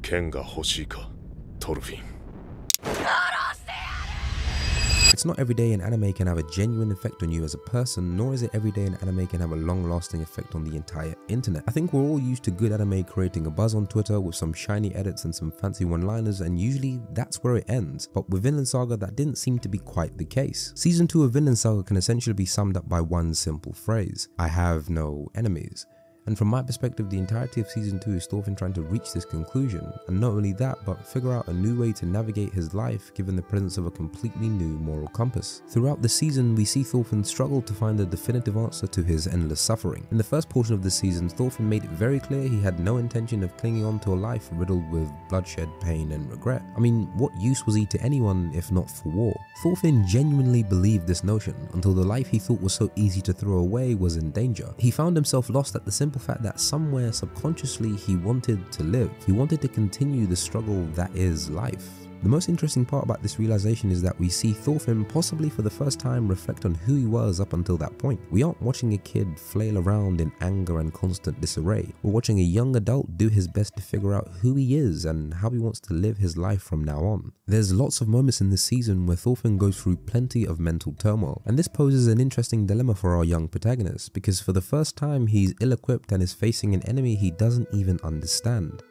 剣が欲しいか、トルフィン。 It's not every day an anime can have a genuine effect on you as a person, nor is it every day an anime can have a long-lasting effect on the entire internet. I think we're all used to good anime creating a buzz on Twitter with some shiny edits and some fancy one-liners, and usually that's where it ends. But with Vinland Saga, that didn't seem to be quite the case. Season 2 of Vinland Saga can essentially be summed up by one simple phrase: I have no enemies. And from my perspective, the entirety of Season 2 is Thorfinn trying to reach this conclusion, and not only that, but figure out a new way to navigate his life given the presence of a completely new moral compass. Throughout the season, we see Thorfinn struggle to find a definitive answer to his endless suffering. In the first portion of the season, Thorfinn made it very clear he had no intention of clinging on to a life riddled with bloodshed, pain and regret. I mean, what use was he to anyone if not for war? Thorfinn genuinely believed this notion until the life he thought was so easy to throw away was in danger. He found himself lost at the simple fact that somewhere subconsciously he wanted to live. He wanted to continue the struggle that is life. The most interesting part about this realization is that we see Thorfinn possibly for the first time reflect on who he was up until that point. We aren't watching a kid flail around in anger and constant disarray. We're watching a young adult do his best to figure out who he is and how he wants to live his life from now on. There's lots of moments in this season where Thorfinn goes through plenty of mental turmoil, and this poses an interesting dilemma for our young protagonist, because for the first time he's ill-equipped and is facing an enemy he doesn't even understand: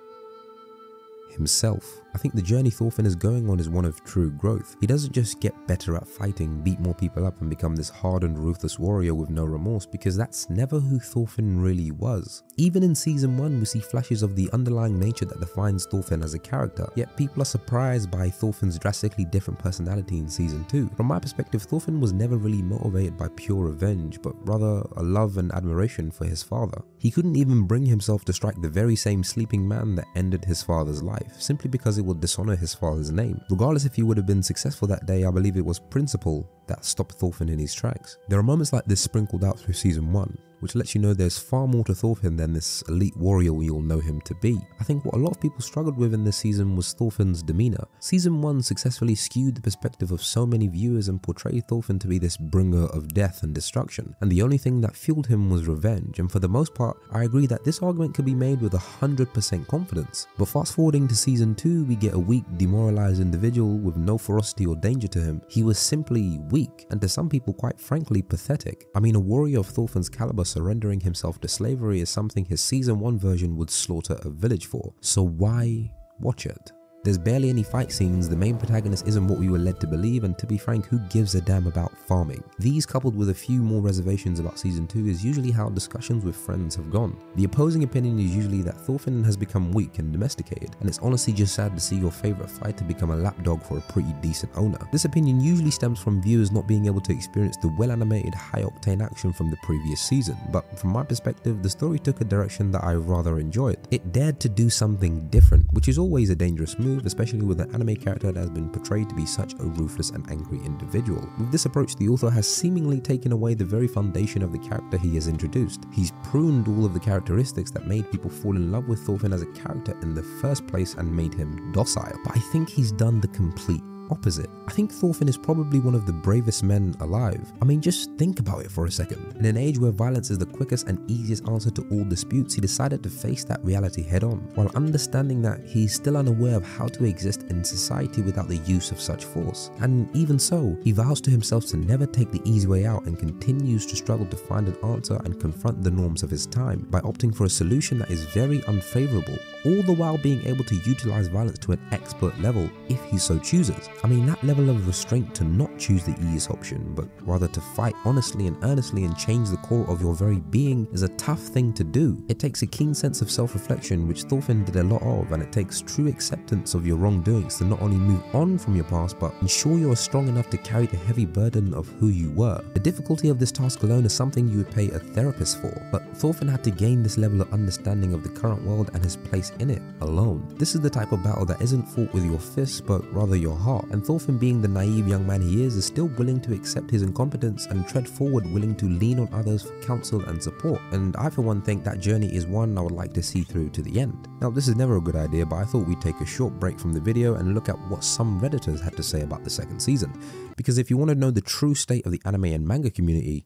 himself. I think the journey Thorfinn is going on is one of true growth. He doesn't just get better at fighting, beat more people up and become this hardened, ruthless warrior with no remorse, because that's never who Thorfinn really was. Even in Season 1 we see flashes of the underlying nature that defines Thorfinn as a character, yet people are surprised by Thorfinn's drastically different personality in Season 2. From my perspective, Thorfinn was never really motivated by pure revenge, but rather a love and admiration for his father. He couldn't even bring himself to strike the very same sleeping man that ended his father's life, simply because it would dishonor his father's name. Regardless if he would have been successful that day, I believe it was principle that stopped Thorfinn in his tracks. There are moments like this sprinkled out through Season 1, which lets you know there's far more to Thorfinn than this elite warrior we all know him to be. I think what a lot of people struggled with in this season was Thorfinn's demeanor. Season 1 successfully skewed the perspective of so many viewers and portrayed Thorfinn to be this bringer of death and destruction, and the only thing that fueled him was revenge, and for the most part, I agree that this argument could be made with 100% confidence. But fast forwarding to Season 2, we get a weak, demoralized individual with no ferocity or danger to him. He was simply weak, and to some people quite frankly pathetic. I mean, a warrior of Thorfinn's caliber surrendering himself to slavery is something his Season 1 version would slaughter a village for. So why watch it? There's barely any fight scenes, the main protagonist isn't what we were led to believe, and to be frank, who gives a damn about farming? These, coupled with a few more reservations about Season 2, is usually how discussions with friends have gone. The opposing opinion is usually that Thorfinn has become weak and domesticated, and it's honestly just sad to see your favourite fighter become a lapdog for a pretty decent owner. This opinion usually stems from viewers not being able to experience the well-animated, high-octane action from the previous season, but from my perspective, the story took a direction that I rather enjoyed. It dared to do something different, which is always a dangerous move, especially with an anime character that has been portrayed to be such a ruthless and angry individual. With this approach, the author has seemingly taken away the very foundation of the character he has introduced. He's pruned all of the characteristics that made people fall in love with Thorfinn as a character in the first place and made him docile. But I think he's done the complete opposite. I think Thorfinn is probably one of the bravest men alive. I mean, just think about it for a second. In an age where violence is the quickest and easiest answer to all disputes, he decided to face that reality head on, while understanding that he's still unaware of how to exist in society without the use of such force. And even so, he vows to himself to never take the easy way out and continues to struggle to find an answer and confront the norms of his time by opting for a solution that is very unfavorable, all the while being able to utilize violence to an expert level if he so chooses. I mean, that level of restraint to not choose the easiest option, but rather to fight honestly and earnestly and change the core of your very being is a tough thing to do. It takes a keen sense of self-reflection, which Thorfinn did a lot of, and it takes true acceptance of your wrongdoings to not only move on from your past, but ensure you are strong enough to carry the heavy burden of who you were. The difficulty of this task alone is something you would pay a therapist for, but Thorfinn had to gain this level of understanding of the current world and his place in it alone. This is the type of battle that isn't fought with your fists, but rather your heart. And Thorfinn, being the naive young man he is still willing to accept his incompetence and tread forward, willing to lean on others for counsel and support. And I for one think that journey is one I would like to see through to the end. Now, this is never a good idea, but I thought we'd take a short break from the video and look at what some Redditors had to say about the second season. Because if you want to know the true state of the anime and manga community,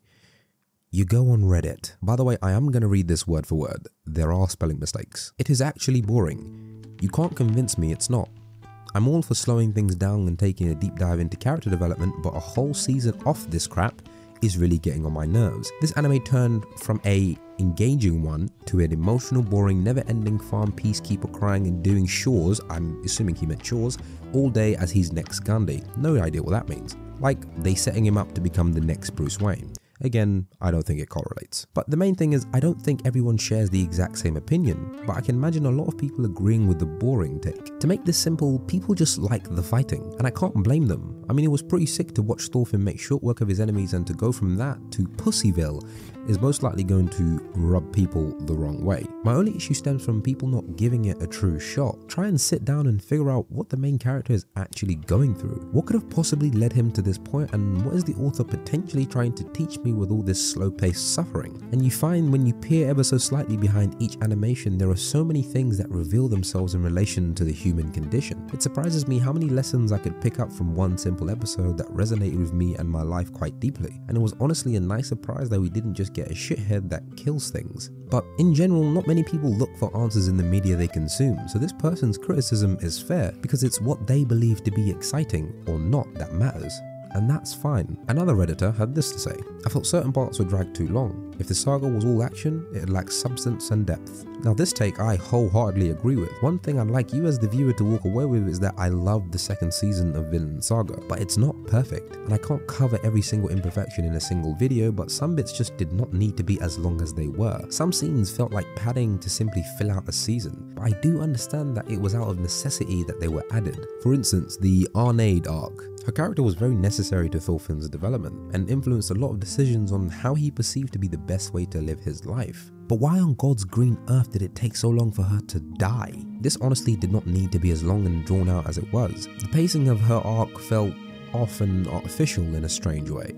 you go on Reddit. By the way, I am going to read this word for word. There are spelling mistakes. It is actually boring. You can't convince me it's not. I'm all for slowing things down and taking a deep dive into character development, but a whole season off this crap is really getting on my nerves. This anime turned from a engaging one to an emotional, boring, never-ending farm peacekeeper crying and doing chores, I'm assuming he meant chores, all day as he's next Gandhi. No idea what that means. Like they setting him up to become the next Bruce Wayne. Again, I don't think it correlates. But the main thing is, I don't think everyone shares the exact same opinion, but I can imagine a lot of people agreeing with the boring take. To make this simple, people just like the fighting, and I can't blame them. I mean, it was pretty sick to watch Thorfinn make short work of his enemies, and to go from that to Pussyville is most likely going to rub people the wrong way. My only issue stems from people not giving it a true shot. Try and sit down and figure out what the main character is actually going through. What could have possibly led him to this point, and what is the author potentially trying to teach me with all this slow-paced suffering? And you find when you peer ever so slightly behind each animation, there are so many things that reveal themselves in relation to the human condition. It surprises me how many lessons I could pick up from one simple episode that resonated with me and my life quite deeply. And it was honestly a nice surprise that we didn't just get a shithead that kills things. But in general, not many people look for answers in the media they consume, so this person's criticism is fair because it's what they believe to be exciting or not that matters. And that's fine. Another Redditor had this to say: I felt certain parts were dragged too long. If the saga was all action, it lacked substance and depth. Now this take I wholeheartedly agree with. One thing I'd like you as the viewer to walk away with is that I loved the second season of Vinland Saga, but it's not perfect, and I can't cover every single imperfection in a single video, but some bits just did not need to be as long as they were. Some scenes felt like padding to simply fill out a season, but I do understand that it was out of necessity that they were added. For instance, the Arnade arc. Her character was very necessary to Thorfinn's development and influenced a lot of decisions on how he perceived to be the best way to live his life. But why on God's green earth did it take so long for her to die? This honestly did not need to be as long and drawn out as it was. The pacing of her arc felt off and artificial in a strange way.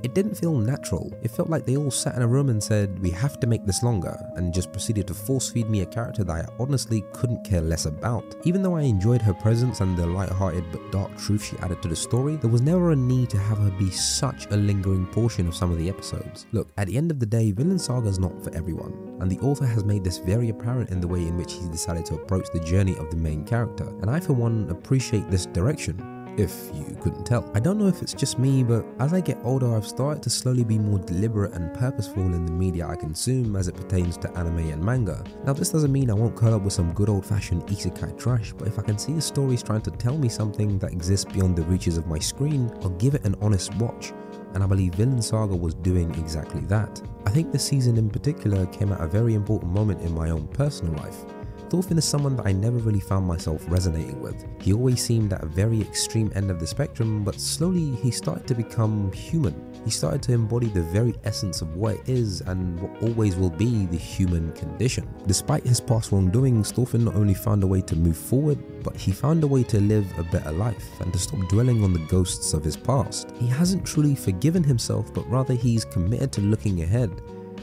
It didn't feel natural. It felt like they all sat in a room and said, we have to make this longer, and just proceeded to force feed me a character that I honestly couldn't care less about. Even though I enjoyed her presence and the light-hearted but dark truth she added to the story, there was never a need to have her be such a lingering portion of some of the episodes. Look, at the end of the day, Vinland Saga is not for everyone, and the author has made this very apparent in the way in which he decided to approach the journey of the main character, and I for one appreciate this direction. If you couldn't tell. I don't know if it's just me, but as I get older, I've started to slowly be more deliberate and purposeful in the media I consume as it pertains to anime and manga. Now this doesn't mean I won't curl up with some good old-fashioned isekai trash, but if I can see a story trying to tell me something that exists beyond the reaches of my screen, I'll give it an honest watch. And I believe Vinland Saga was doing exactly that. I think this season in particular came at a very important moment in my own personal life. Thorfinn is someone that I never really found myself resonating with. He always seemed at a very extreme end of the spectrum, but slowly he started to become human. He started to embody the very essence of what it is and what always will be the human condition. Despite his past wrongdoings, Thorfinn not only found a way to move forward, but he found a way to live a better life and to stop dwelling on the ghosts of his past. He hasn't truly forgiven himself, but rather he's committed to looking ahead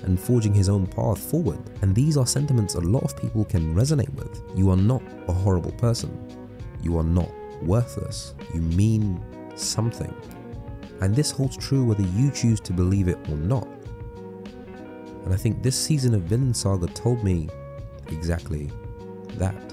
and forging his own path forward. And these are sentiments a lot of people can resonate with. You are not a horrible person. You are not worthless. You mean something. And this holds true whether you choose to believe it or not. And I think this season of Vinland Saga told me exactly that.